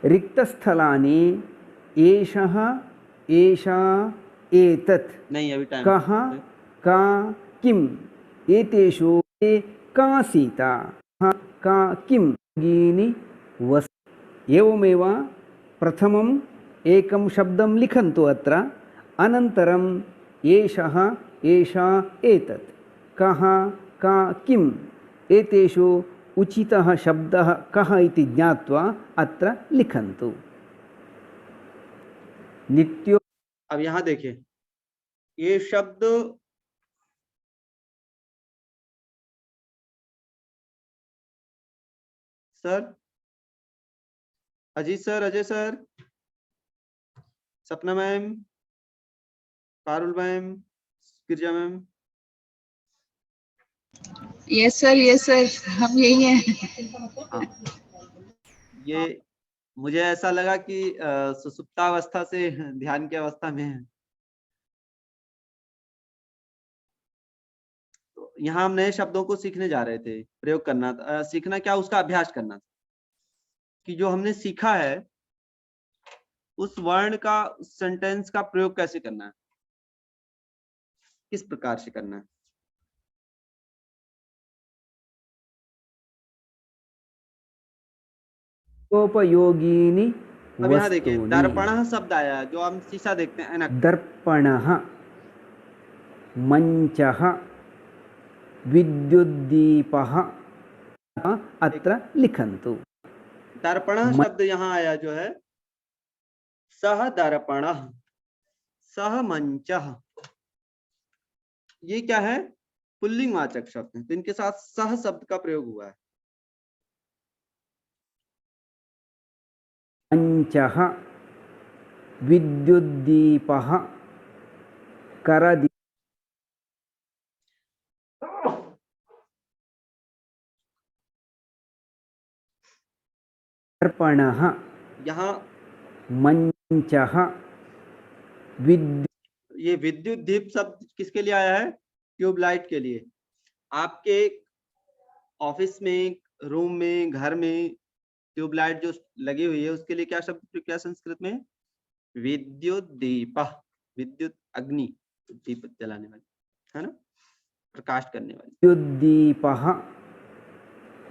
रिक्तस्थलानि एषः, एषा, एतत्, नहीं अभी टाइम कः, का, किम्, एतेषु का सीता, का किं गीनि वस्तु। एवमेव प्रथमम् एकं शब्दं लिखन्तु अत्र, अनन्तरम् एषः, एषा, एतत्, कः, का, किम्, एतेषु उचितः शब्दः कः इति ज्ञात्वा अत्र लिखन्तु। नित्यो। अब यहाँ देखिए, ये शब्द sir, Ajit sir, Ajay sir, सपना मैम, पारुल मैम, गिरजा मैम। यस सर, हम यही हैं। हाँ, ये मुझे ऐसा लगा कि सुसुप्तावस्था से ध्यान की अवस्था में है। तो यहाँ हम नए शब्दों को सीखने जा रहे थे, प्रयोग करना था, सीखना क्या, उसका अभ्यास करना था कि जो हमने सीखा है उस वर्ण का, उस सेंटेंस का प्रयोग कैसे करना है, किस प्रकार से करना है। उपयोगिनी अब यहाँ देखिए, दर्पणः शब्द आया, जो हम शीशा देखते हैं, ऐनक। दर्पणः, मंचः, विद्युद्दीपः, अत्र लिखन्तु। दर्पणः शब्द यहाँ आया जो है, सह दर्पणः, सह मंचः, ये क्या है? पुल्लिंगवाचक शब्द है, तो इनके साथ सह शब्द का प्रयोग हुआ है। मंचः, विद्युद्दीपः, करदीपः, दर्पणः, यहाँ मंचः, ये विद्युत दीप शब्द किसके लिए आया है? ट्यूबलाइट के लिए। आपके ऑफिस में, रूम में, घर में ट्यूबलाइट जो लगी हुई है, उसके लिए क्या शब्द, क्या संस्कृत में? विद्युत दीप, विद्युत अग्नि, दीप जलाने वाली, है ना, प्रकाश करने वाली। विद्युद्दीपः,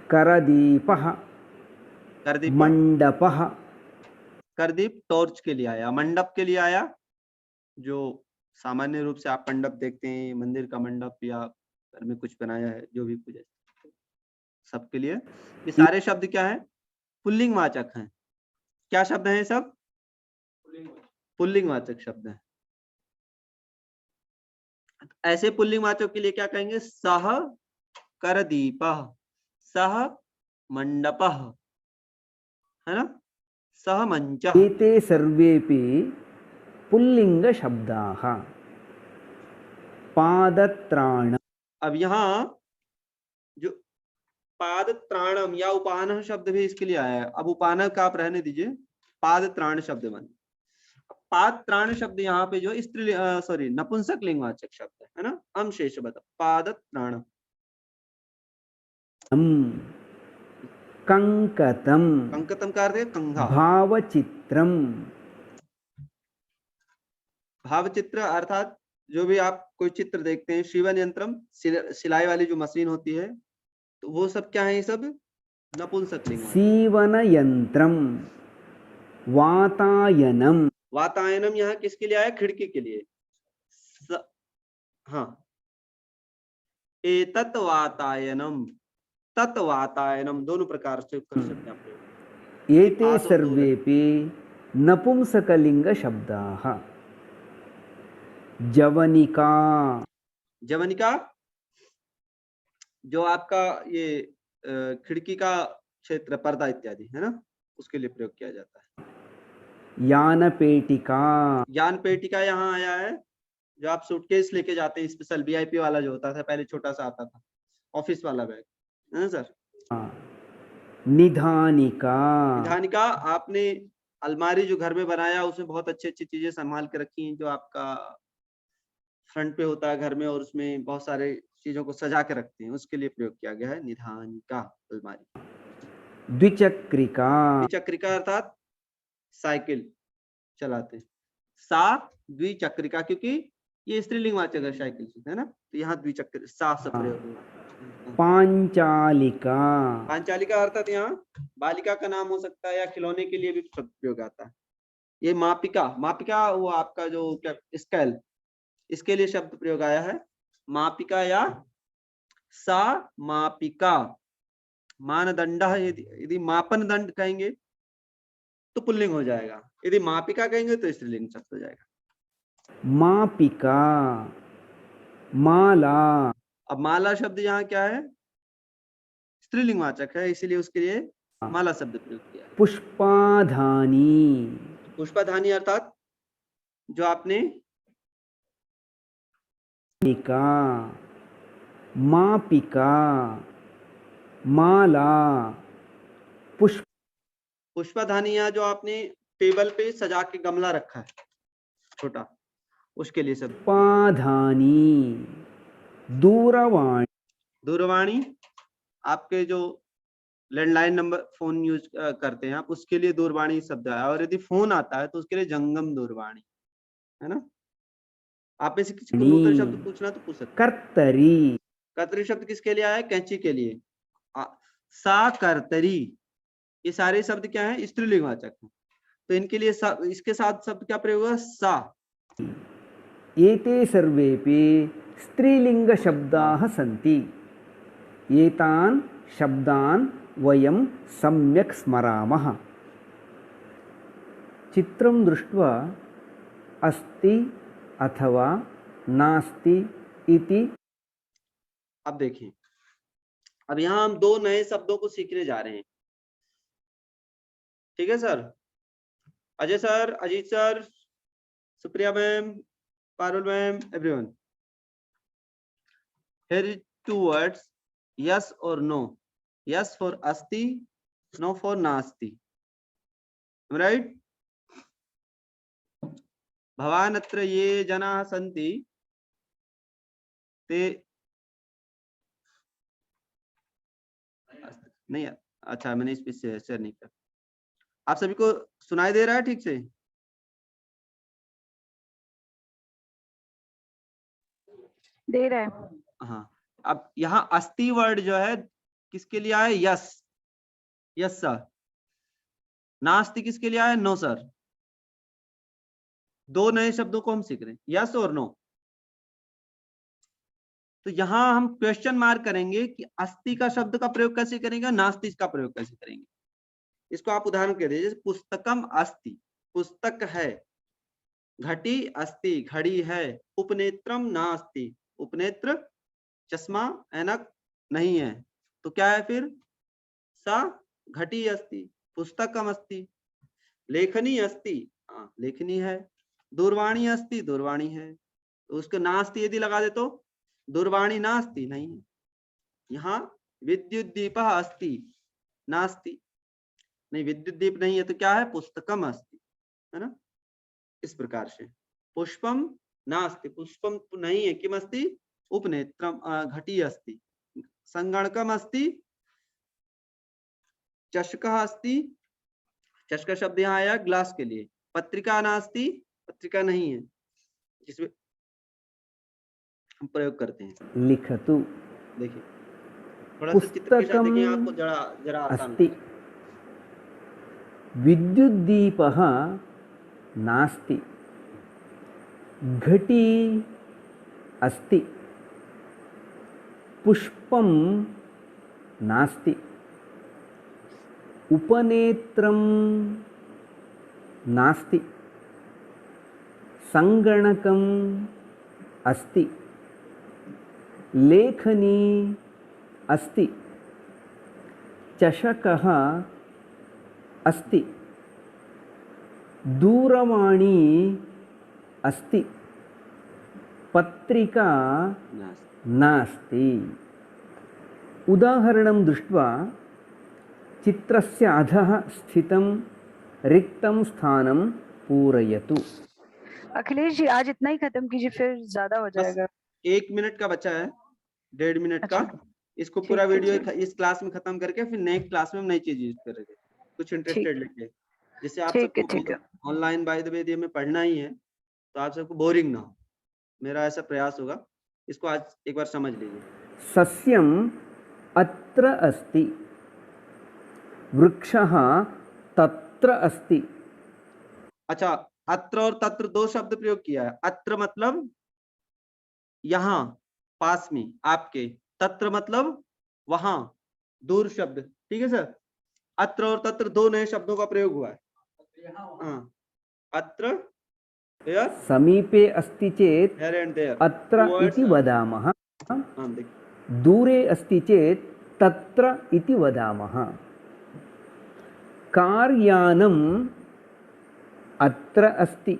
करदीपः, करदीप, मंडपः। करदीप टॉर्च के लिए आया, मंडप के लिए आया, जो सामान्य रूप से आप मंडप देखते हैं, मंदिर का मंडप या घर में कुछ बनाया है, जो भी पूजा, सबके लिए ये सारे शब्द क्या है? पुल्लिंगवाचक हैं। क्या शब्द हैं सब? पुल्लिंगवाचक शब्द हैं। ऐसे पुल्लिंगवाचक के लिए क्या कहेंगे? सह करदीपः, सह मंडपः, है ना, सह मंचः। एते सर्वेपि पुल्लिंग शब्दाः। पादत्राण। अब यहाँ जो पादत्राणम या उपानः शब्द भी इसके लिए आया है। अब उपानः का आप रहने दीजिए, पादत्राण शब्द बन। पादत्राण शब्द यहाँ पे जो स्त्री सॉरी नपुंसक लिंगवाचक शब्द है ना, हम शेष बता। पादत्राण, कंकतम, कंकतम का अर्थ है कंघा। भावचित्रम, भावचित्र अर्थात जो भी आप कोई चित्र देखते हैं, शिवन यंत्रम, सिलाई वाली जो मशीन होती है, तो वो सब क्या है? ये सब नपुंसक लिंग। सीवन यंत्रम, वातायनम। वातायनम यहाँ किसके लिए आया? खिड़की के लिए। हाँ, एतत् वातायनम, तत् वातायनम, दोनों प्रकार से कर सकते हैं आप। एते सर्वेपि नपुंसकलिंग शब्दाः। जवनिका, जवनिका जो आपका ये खिड़की का क्षेत्र, पर्दा इत्यादि है ना, उसके लिए प्रयोग किया जाता है। यानपेटिका यान पेटिका यहाँ आया है, जो आप सूटकेस लेके जाते हैं, स्पेशल वीआईपी वाला जो होता था पहले, छोटा सा आता था, ऑफिस वाला बैग है ना सर। निधानिका निधानिका, आपने अलमारी जो घर में बनाया उसमें बहुत अच्छी अच्छी चीजें संभाल के रखी हैं, जो आपका फ्रंट पे होता है घर में, और उसमें बहुत सारे चीजों को सजा के रखते हैं, उसके लिए प्रयोग किया गया है निधानिका अलमारी। द्विचक्रिका द्विचक्रिका अर्थात साइकिल चलाते हैं। सा द्विचक्रिका, क्योंकि ये स्त्रीलिंगवाचक है साइकिल से, है ना, तो यहाँ द्विचक्र सा से प्रयोग हुआ। पांचालिका पांचालिका अर्थात यहाँ बालिका का नाम हो सकता है, या खिलौने के लिए भी शब्द प्रयोग आता है। ये मापिका, मापिका वो आपका जो क्या स्केल, इसके लिए शब्द प्रयोग आया है मापिका या सा मापिका। मानदंड, यदि मापन दंड कहेंगे तो पुल्लिंग हो जाएगा, यदि मापिका कहेंगे तो स्त्रीलिंग शब्द हो जाएगा। मापिका माला अब माला शब्द यहाँ क्या है, स्त्रीलिंगवाचक है, इसीलिए उसके लिए माला शब्द प्रयोग किया है। पुष्पाधानी पुष्पाधानी अर्थात जो आपने निका मापिका माला पुष्प पुष्पाधानिया जो आपने टेबल पे सजा के गमला रखा है छोटा, उसके लिए सब। पुष्पाधानी दूरवाणी दूरवाणी, आपके जो लैंडलाइन नंबर फोन यूज करते हैं आप, उसके लिए दूरवाणी शब्द है, और यदि फोन आता है तो उसके लिए जंगम दूरवाणी, है ना। आप में से किसी को नूतन शब्द पूछना तो पूछ सकते। कर्तरी कर्तरी शब्द किसके लिए आया है, कैंची के लिए। सा कर्तरी, ये सारे शब्द क्या है, स्त्रीलिंगवाचक है, तो इनके लिए इसके साथ शब्द क्या प्रयोग हुआ, सा। एते सर्वेपि स्त्रीलिंग शब्दाः सन्ति। एतान् शब्दान् वयं सम्यक् स्मरामः। चित्रं दृष्ट्वा अस्ति अथवा नास्ति इति। अब देखिए, अब यहाँ हम दो नए शब्दों को सीखने जा रहे हैं, ठीक है sir. Ajay sir, Ajit sir, Supriya ma'am, Parul ma'am, everyone. Here is two words, yes or no. Yes for asti, no for nasti. Am I right? भवान् अत्र ये जनाः सन्ति ते नहीं, अच्छा मैंने इस पे शेयर नहीं किया। आप सभी को सुनाई दे रहा है ठीक से? दे रहा है। हाँ, अब यहाँ अस्ति वर्ड जो है किसके लिए आया, यस, यस सर। नास्ति किसके लिए आया, नो सर। दो नए शब्दों को हम सीख रहे हैं, यस और नो। तो यहाँ हम क्वेश्चन मार्क करेंगे कि अस्ति का शब्द का प्रयोग कैसे करेंगे, नास्ति का प्रयोग कैसे करेंगे। इसको आप उदाहरण कह दीजिए, पुस्तकम अस्ति, पुस्तक है। घटी अस्ति, घड़ी है। उपनेत्रम नास्ति, उपनेत्र चश्मा ऐनक नहीं है, तो क्या है फिर, सा घटी अस्ति, पुस्तकम अस्ति। लेखनी अस्ति, हाँ लेखनी है। दूरवाणी अस्ति, दूरवाणी है, तो उसको नास्ति यदि लगा दे तो दूरवाणी नास्ति नहीं है। यहाँ विद्युत दीप अस्ति, नास्ति नहीं, विद्युत दीप नहीं है, तो क्या है, पुस्तकम अस्ति, है ना। इस प्रकार से पुष्पम नास्ति, पुष्पम नहीं है, किम अस्ति, उपनेत्रम घटी अस्ति। संगणकम अस्ति, चषकः अस्ति, चषक शब्द यहाँ आया ग्लास के लिए। पत्रिका नास्ति, पत्रिका नहीं है, जिसमें हम प्रयोग करते हैं। लिखतु, देखिए थोड़ा सा चित्र के साथ देखिए, आपको जरा आसान अस्ति। विद्युद्दीपः नास्ति, घटी अस्ति, पुष्पं नास्ति, उपनेत्रं नास्ति, संगणकम् अस्ति, लेखनी अस्ति, चषकः अस्ति, दूरवाणी अस्ति, पत्रिका नास्ति। नास्ति। उदाहरणं दृष्ट्वा चित्रस्य अधः स्थितं रिक्तं स्थानं पूरयतु। अखिलेश जी आज इतना ही खत्म कीजिए, फिर ज्यादा हो बस जाएगा। 1 मिनट का बचा है, 1.5 मिनट का। अच्छा, इसको ठीक पूरा है, वीडियो ठीक। इस क्लास में खत्म करके फिर नेक्स्ट क्लास में हम नई चीज यूज करेंगे, कुछ इंटरेस्टेड लेके, जिससे आप ठीक है, सबको ठीक है। ऑनलाइन बाय द वे ये में पढ़ना ही है, तो आप सबको बोरिंग ना हो, मेरा ऐसा प्रयास होगा। इसको आज एक बार समझ लीजिए। सस्यम् अत्र अस्ति, वृक्षः तत्र अस्ति। अच्छा, अत्र और तत्र 2 शब्द प्रयोग किया है। अत्र मतलब यहाँ पास में आपके, तत्र मतलब वहां दूर शब्द, ठीक है सर। अत्र और तत्र 2 नए शब्दों का प्रयोग हुआ है। हाँ, अत्र here, समीपे अस्ति चेत् here and there, अत्र two words इति are- वदामः, हाँ, देखिए। दूरे अस्ति चेत् तत्र इति वदामः। कार्यानम् अत्र अस्ति,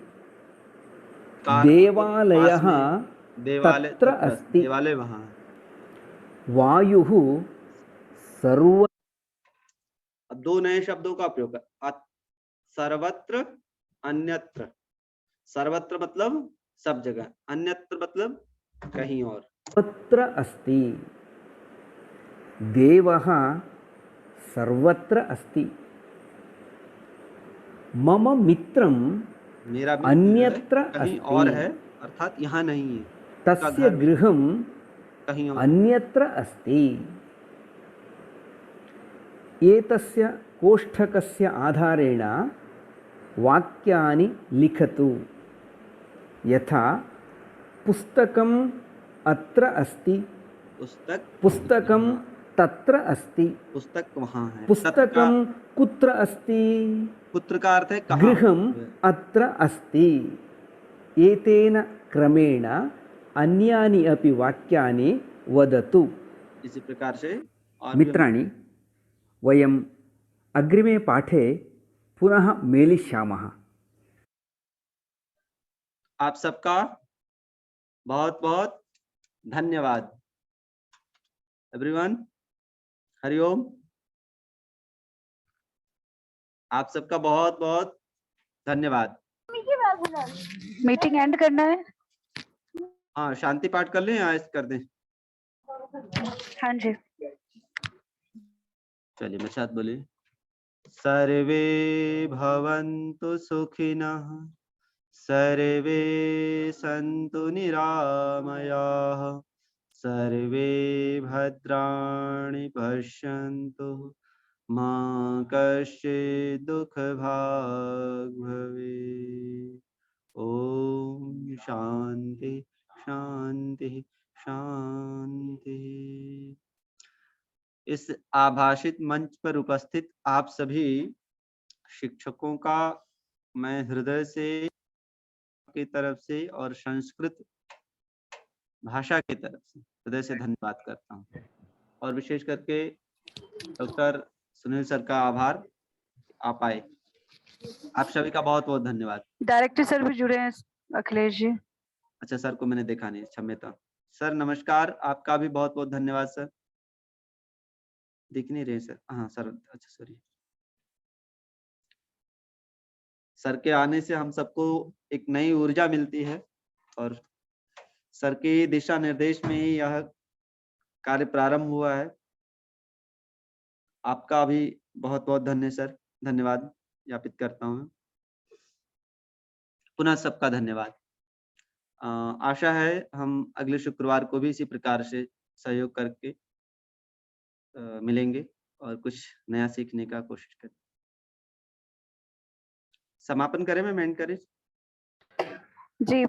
कार देवालयः पास में, देवालय तत्र तत्र अस्ति। देवालय वहां है। वायुः सर्व अब 2 नए शब्दों का प्रयोग है, सर्वत्र, अन्यत्र। सर्वत्र मतलब सब जगह, अन्यत्र मतलब कहीं और। सर्वत्र अस्ति, देवः सर्वत्र अस्ति। मम मित्रं मेरा मित्र अन्यत्र कहीं अस्ति, और है, अर्थात यहाँ नहीं है। तस्य घर भी गृहं कहीं और। अन्यत्र अस्ति। एतस्य कोष्ठकस्य आधारेण वाक्यानि लिखतु। यथा पुस्तकम् अत्र अस्ति, पुस्तकं तत्र अस्ति, पुस्तक वहां है। पुस्तकं कुत्र अस्ति, पुत्र का अर्थ है कहाँ। गृहम् अत्र अस्ति। एतेन क्रमेण अन्यानि अपि वाक्यानि वदतु। इसी प्रकार से और भी मित्राणि, वयम् अग्रिमे पाठे पुनः मेलिष्यामः। आप सबका बहुत बहुत धन्यवाद। एवरीवन, हरिओम। आप सबका बहुत बहुत धन्यवाद। मीटिंग एंड करना है। हाँ, शांति पाठ कर लें या ऐसे कर दें? हाँ जी, चलिए मेरे साथ बोलिए। सर्वे भवन्तु सुखिनः, सर्वे सन्तु निरामयाः, सर्वे भद्राणि पश्यन्तु, मा कश्चित् दुःखभाग् भवेत्। ओम शांति शांति शांति। इस आभाषित मंच पर उपस्थित आप सभी शिक्षकों का मैं हृदय से की तरफ से और संस्कृत भाषा की तरफ से हृदय से धन्यवाद करता हूँ, और विशेष करके डॉक्टर सुनील सर का आभार, आप आए। आप सभी का बहुत बहुत धन्यवाद। डायरेक्टर सर भी जुड़े हैं अखिलेश जी। अच्छा, सर को मैंने देखा नहीं, क्षम्यता। सर नमस्कार, आपका भी बहुत बहुत धन्यवाद। सर दिख नहीं रहे सर। हाँ सर, अच्छा सॉरी। सर के आने से हम सबको एक नई ऊर्जा मिलती है, और सर के दिशा निर्देश में ही यह कार्य प्रारंभ हुआ है। आपका भी बहुत बहुत धन्यवाद ज्ञापित करता हूँ। पुनः सबका धन्यवाद। आशा है हम अगले शुक्रवार को भी इसी प्रकार से सहयोग करके मिलेंगे और कुछ नया सीखने का कोशिश करें। समापन करें, मैं एंड करें जी।